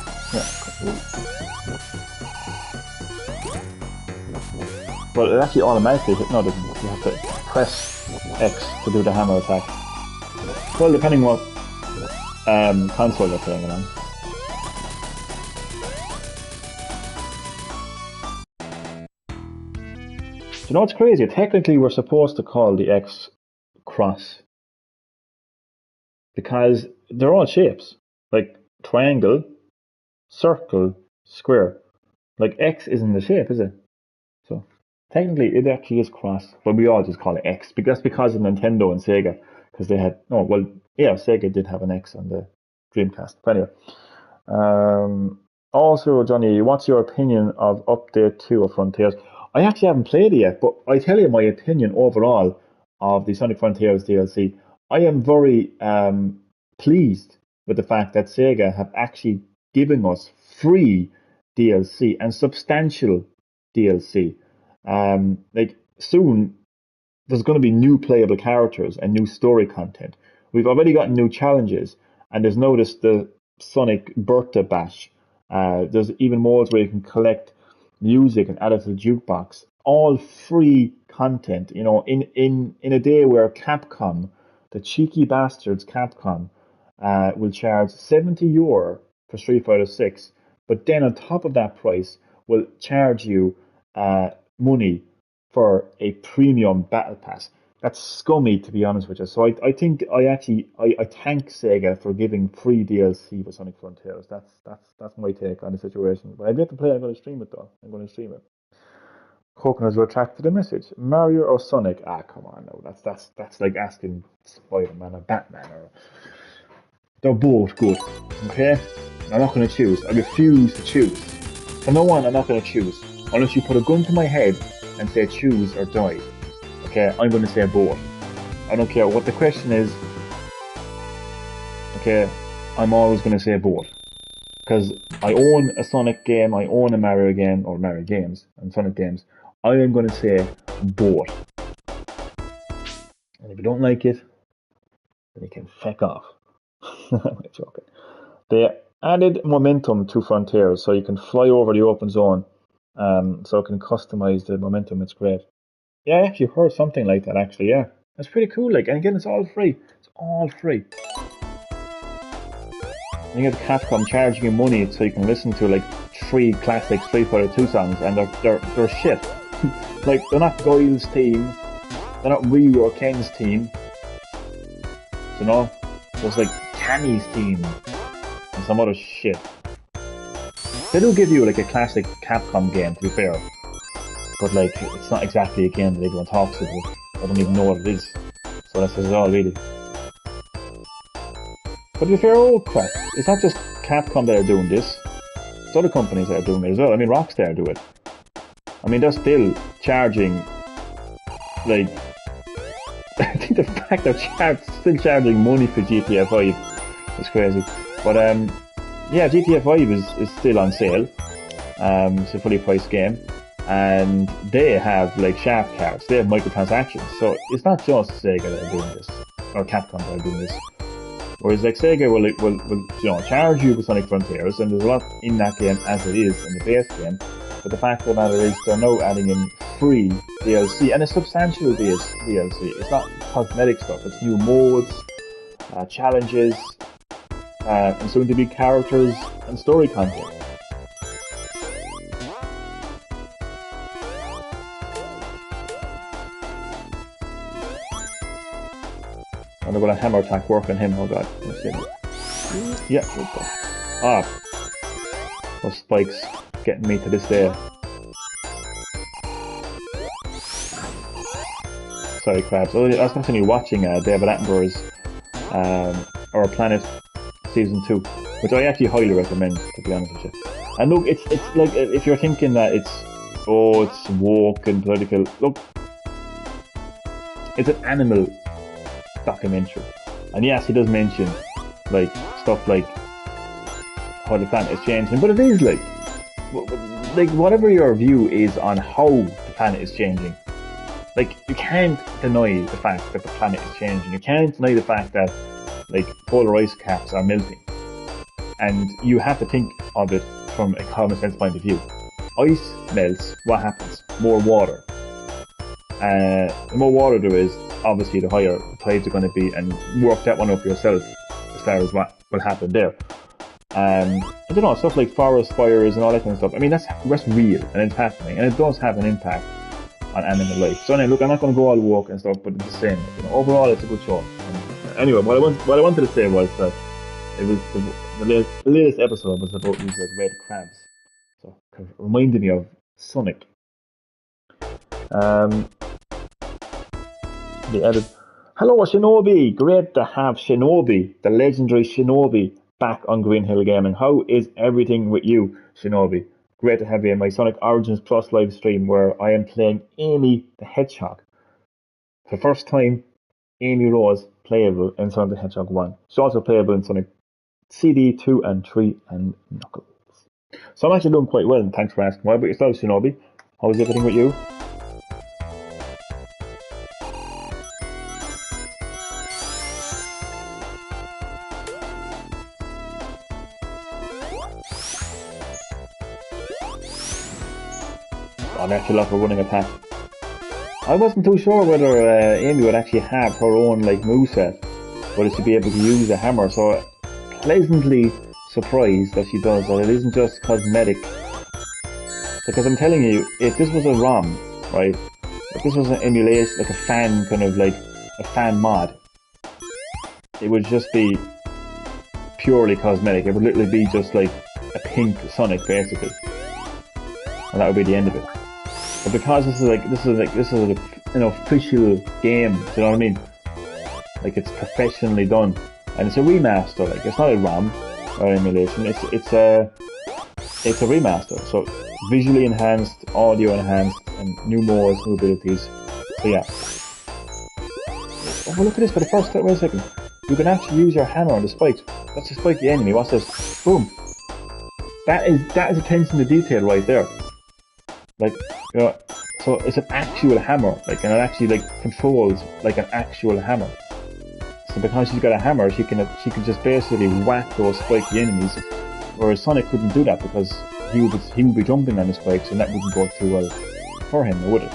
Well, it actually automatically hit. No, it doesn't. You have to press X to do the hammer attack. Well, depending what console you're playing it on. Do you know what's crazy? Technically, we're supposed to call the X cross because they're all shapes, like triangle, circle, square. Like X isn't the shape, is it? So technically, it actually is cross, but we all just call it X. That's because of Nintendo and Sega, because they had. Oh well, yeah, Sega did have an X on the Dreamcast. But anyway, also, Johnny, what's your opinion of Update 2 of Frontiers? I actually haven't played it yet, but I tell you my opinion overall of the Sonic Frontiers DLC. I am very pleased with the fact that Sega have actually given us free DLC and substantial DLC. Like soon, there's going to be new playable characters and new story content. We've already gotten new challenges, and there's noticed the Sonic Birthday Bash There's even modes where you can collect music and add it to the jukebox. All free content, you know, in a day where Capcom, the cheeky bastards Capcom, will charge €70 for Street Fighter 6, but then on top of that price will charge you money for a premium battle pass. That's scummy, to be honest with you. So I think I thank Sega for giving free DLC for Sonic Frontiers. That's my take on the situation. But I've yet to play. I'm going to stream it though. I'm going to stream it. Coconuts were attracted to the message. Mario or Sonic? Ah, come on, no. That's like asking Spider-Man or Batman. Or they're both good. Okay, I'm not going to choose. I refuse to choose. From now on, I'm not going to choose unless you put a gun to my head and say choose or die. Okay, I'm going to say both. I don't care what the question is. Okay, I'm always going to say both. Because I own a Sonic game, I own a Mario game, or Mario games, and Sonic games. I am going to say both. And if you don't like it, then you can feck off. I'm joking. They added momentum to Frontiers, so you can fly over the open zone. So it can customize the momentum. It's great. Yeah, I actually heard something like that, actually, yeah. That's pretty cool, like, and again, it's all free. It's all free. And you get Capcom charging you money so you can listen to, like, 3 classic Street Fighter 2 songs, and they're shit. Like, they're not Guile's team, they're not Ryu or Ken's team. So, you know, there's, like, Tammy's team, and some other shit. They do give you, like, a classic Capcom game, to be fair. But like, it's not exactly a game that everyone talks about. I don't even know what it is. So that says it all, really. But to be fair, oh crap, it's not just Capcom that are doing this. It's other companies that are doing it as well. I mean, Rockstar do it. I mean, they're still charging, like, I think the fact they're still charging money for GTA 5 is crazy. But yeah, GTA 5 is still on sale. It's a fully priced game. And they have like sharp cards, they have microtransactions, so it's not just Sega that are doing this, or Capcom that are doing this. Whereas like Sega will you know, charge you for Sonic Frontiers, and there's a lot in that game as it is in the base game, but the fact of the matter is they're now adding in free DLC, and a substantial DLC. It's not cosmetic stuff, it's new modes, challenges, and soon to be characters and story content. And they're going to hammer attack work on him, oh god. Yeah, we go. Ah. Those spikes getting me to this day. Sorry, crabs. I was continue watching David Attenborough's Our Planet Season 2, which I actually highly recommend, to be honest with you. And look, it's like, if you're thinking that it's woke and political, look, it's an animal documentary, and yes, he does mention like stuff like how the planet is changing, but it is like whatever your view is on how the planet is changing, like you can't deny the fact that the planet is changing. You can't deny the fact that like polar ice caps are melting, and you have to think of it from a common sense point of view. Ice melts, what happens? More water. The more water there is, obviously the higher the tides are going to be, and work that one up yourself as far as what will happen there. I don't know, stuff like forest fires and all that kind of stuff. I mean, that's real, and it's happening, and it does have an impact on animal life. So anyway, look, I'm not going to go all woke and stuff, but it's the same. You know, overall, it's a good show. And anyway, what I wanted to say was that it was the latest episode was about these like red crabs. So it reminded me of Sonic. They added, hello Shinobi, great to have Shinobi, the legendary Shinobi, back on Green Hill Gaming. How is everything with you, Shinobi? Great to have you in my Sonic Origins Plus live stream where I am playing Amy the Hedgehog. For the first time, Amy Rose playable in Sonic the Hedgehog 1. She's also playable in Sonic CD 2 and 3 and Knuckles. So I'm actually doing quite well, and thanks for asking. What about yourself, Shinobi? How is everything with you? Oh, that's a lot for running attack. I wasn't too sure whether Amy would actually have her own like moveset, whether she'd be able to use a hammer. So pleasantly surprised that she does, that it isn't just cosmetic. Because I'm telling you, if this was a ROM, right? If this was an emulation, like a fan kind of like a fan mod, it would just be purely cosmetic. It would literally be just like a pink Sonic basically, and that would be the end of it. But because this is an official game, do you know what I mean? Like it's professionally done, and it's a remaster. Like it's not a ROM or emulation. It's a remaster. So visually enhanced, audio enhanced, and new modes, new abilities. So yeah. Oh, look at this for the first time. Wait a second. You can actually use your hammer on the spikes. Let's just spike the enemy. Watch this. Boom. That is attention to detail right there. Like, you know, so it's an actual hammer, like, and it actually like controls like an actual hammer. So because she's got a hammer, she can just basically whack those spiky enemies, whereas Sonic couldn't do that because he would be jumping on the spikes, and that wouldn't go too well for him, would it?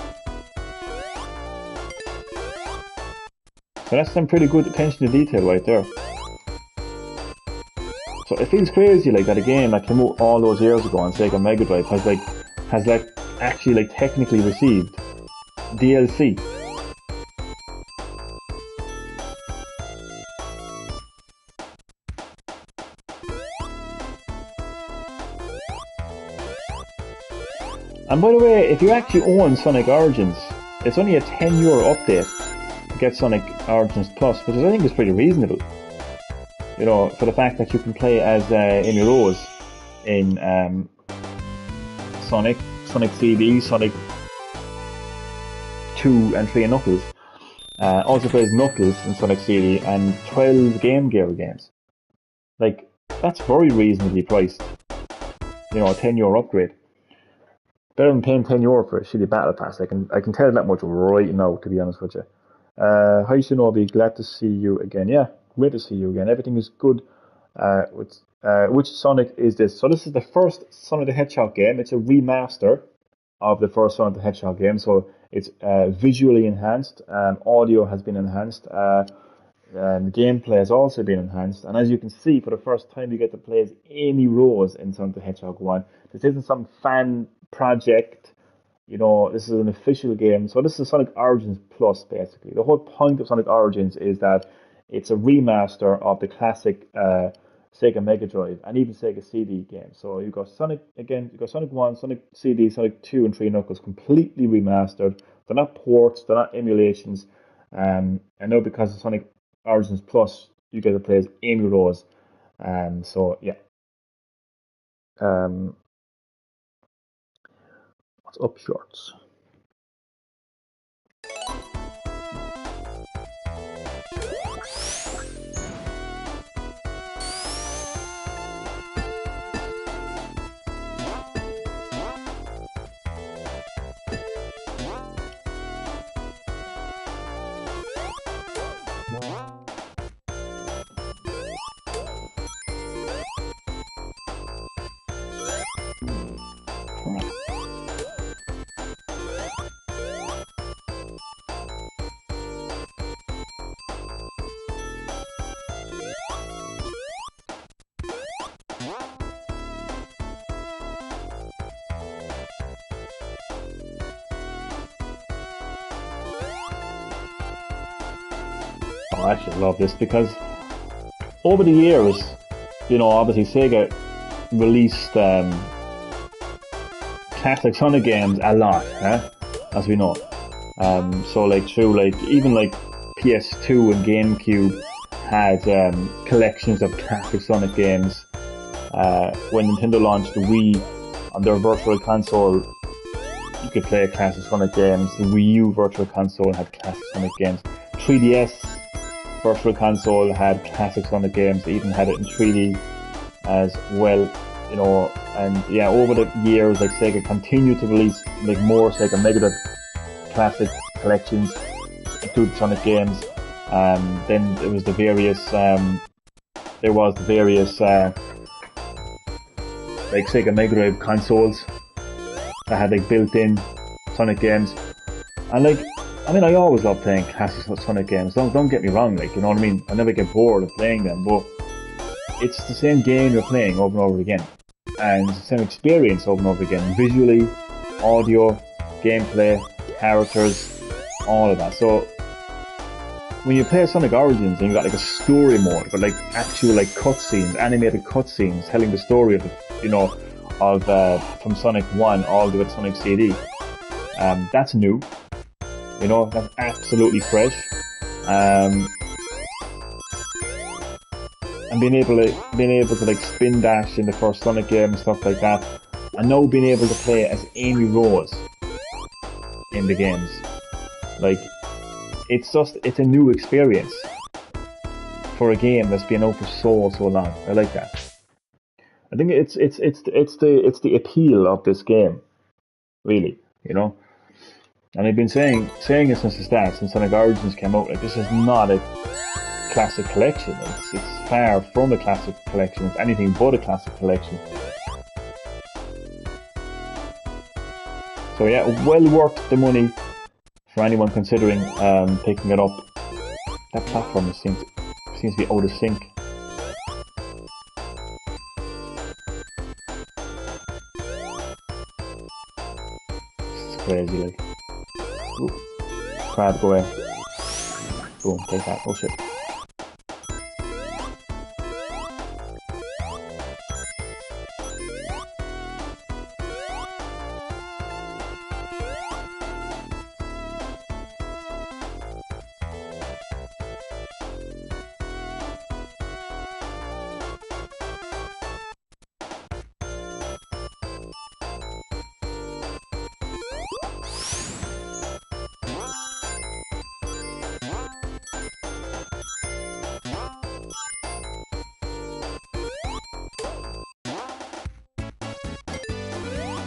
So that's some pretty good attention to detail right there. So it feels crazy like that a game that came out all those years ago on Sega Mega Drive has actually technically received DLC. And by the way, if you actually own Sonic Origins, it's only a €10 update to get Sonic Origins Plus, which I think is pretty reasonable. You know, for the fact that you can play as Amy Rose in Sonic CD, Sonic 2 and 3 and Knuckles. Also plays Knuckles in Sonic CD and 12 Game Gear games. Like, that's very reasonably priced. You know, a €10 upgrade. Better than paying €10 for a shitty battle pass. I can tell you that much right now, to be honest with you. Hi Shinobi, glad to see you again. Yeah, great to see you again. Everything is good. Which Sonic is this? So this is the first Sonic the Hedgehog game. It's a remaster of the first Sonic the Hedgehog game. So it's visually enhanced. Audio has been enhanced. And gameplay has also been enhanced. And as you can see, for the first time, you get to play as Amy Rose in Sonic the Hedgehog 1. This isn't some fan project. You know, this is an official game. So this is Sonic Origins Plus, basically. The whole point of Sonic Origins is that it's a remaster of the classic Sega Mega Drive and even Sega CD games. So you've got Sonic 1, Sonic CD, Sonic 2 and 3 Knuckles completely remastered. They're not ports, they're not emulations. I know because of Sonic Origins Plus, you get to play as Amy Rose. So yeah. What's up, shorts? I actually love this because over the years, you know, obviously Sega released classic Sonic games a lot, as we know. So like through even PS2 and GameCube had collections of classic Sonic games. When Nintendo launched the Wii on their Virtual Console, you could play classic Sonic games. The Wii U Virtual Console had classic Sonic games. 3DS Virtual Console had classic Sonic games. They even had it in 3D as well, you know. And yeah, over the years, like Sega continued to release like more Sega Mega Drive classic collections, including Sonic games. Then there was the various, like Sega Mega Drive consoles. that had like built-in Sonic games. And like, I mean, I always love playing classic Sonic games. Don't get me wrong, like, you know what I mean? I never get bored of playing them, but it's the same game you're playing over and over again, and it's the same experience over and over again, visually, audio, gameplay, characters, all of that. So when you play Sonic Origins and you got like a story mode, but like actual like cutscenes, animated cutscenes telling the story of, from Sonic 1 all the way to Sonic CD, that's new. You know, that's absolutely fresh. And being able to like spin dash in the first Sonic game and stuff like that, and now being able to play as Amy Rose in the games, like it's a new experience for a game that's been out for so long. I like that. I think it's the appeal of this game, really, you know. And I've been saying it since the start, since Sonic Origins came out. Like, this is not a classic collection. It's far from a classic collection. It's anything but a classic collection. So yeah, well worth the money for anyone considering picking it up. That platform seems to be out of sync. It's crazy, like. Ooh. Crab, go away. Boom, take that. Oh shit.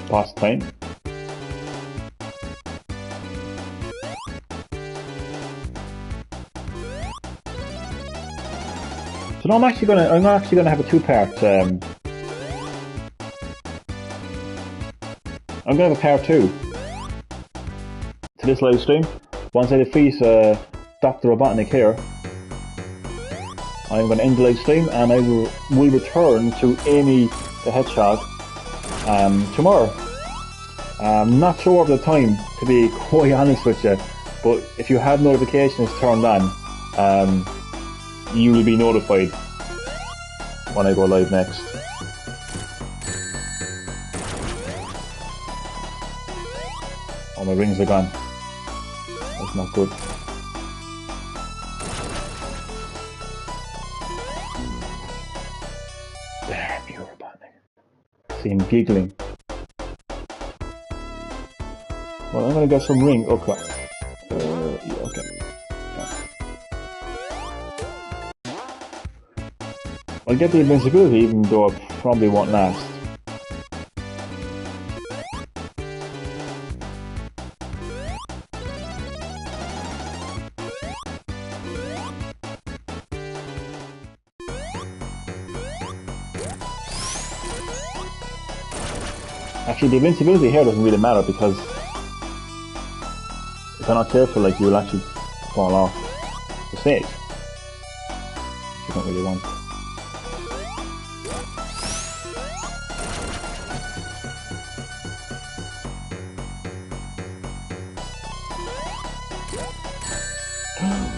Boss time. So now I'm actually gonna have a two-part. I'm gonna have a part 2 to this live stream. Once I defeat Dr. Robotnik here, I'm gonna end the live stream and I will return to Amy the Hedgehog tomorrow. I'm not sure of the time, to be quite honest with you, but if you have notifications turned on, you will be notified when I go live next. Oh, my rings are gone. That's not good. There, pure Robotnik. See him giggling. Well, I'm gonna get some ring. Oh crap. Yeah, okay. Yeah. I'll get the invincibility, even though it probably won't last. Actually, the invincibility here doesn't really matter because if you're not careful, like, you will actually fall off the stage, which you don't really want.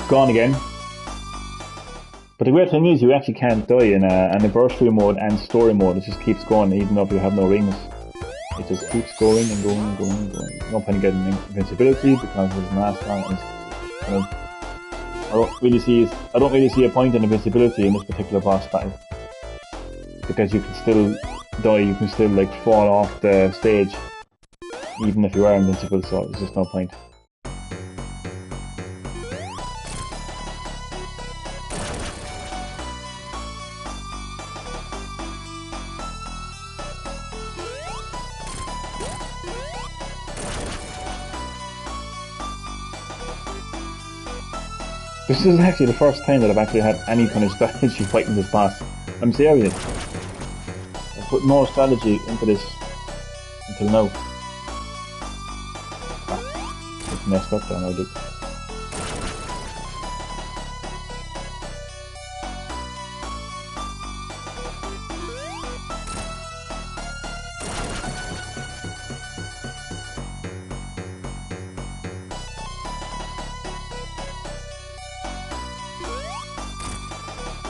Gone again. But the great thing is you actually can't die in anniversary mode and story mode. It just keeps going even though you have no rings. It just keeps going and going and going and going. No point in getting invincibility because it's last long. I don't really see a point in invincibility in this particular boss battle because you can still die. You can still like fall off the stage even if you are invincible. So there's just no point. This is actually the first time that I've actually had any kind of strategy fighting this boss. I'm serious. I've put no strategy into this until now. messed up then, I did.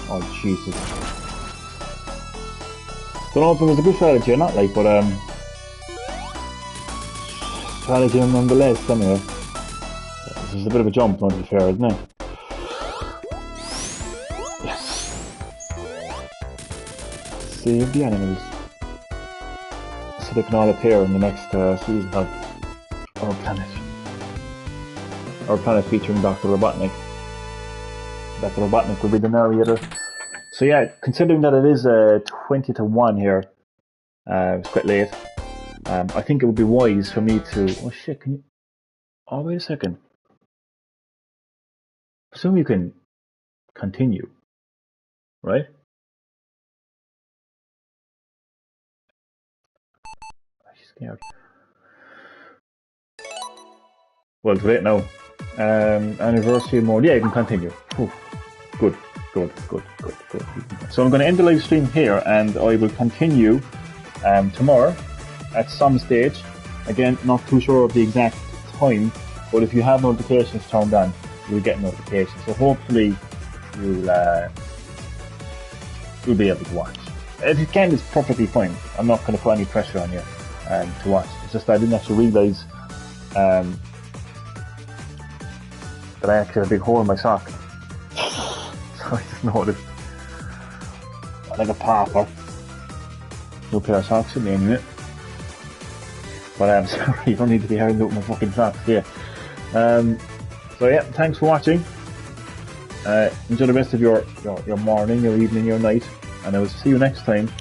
Oh Jesus. Don't know if it was a good strategy or not, like, but strategy nonetheless, anyway. This is a bit of a jump, not to be fair, isn't it? Yes. Save the animals. So they can all appear in the next season of Our Planet. Our Planet featuring Dr. Robotnik. Dr. Robotnik will be the narrator. So yeah, considering that it is 20 to 1 here, it's quite late. I think it would be wise for me to... Oh shit, can you... Oh, wait a second. Assume you can continue, right? I'm scared. Well, it's late now. Anniversary mode. Yeah, you can continue. Ooh, good. So I'm going to end the live stream here, and I will continue tomorrow at some stage. Again, not too sure of the exact time, but if you have notifications turned on, you'll get notifications. So hopefully you'll be able to watch. If you can, it's perfectly fine. I'm not going to put any pressure on you to watch. It's just I didn't actually realise that I actually had a big hole in my sock. So I just noticed. Like a pauper. No pair of socks in me anyway. But I'm sorry, you don't need to be hanging out with my fucking socks, yeah. So yeah, thanks for watching. Enjoy the rest of your morning, your evening, your night. And I will see you next time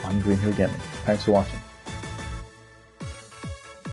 on Green Hill Gaming. Thanks for watching.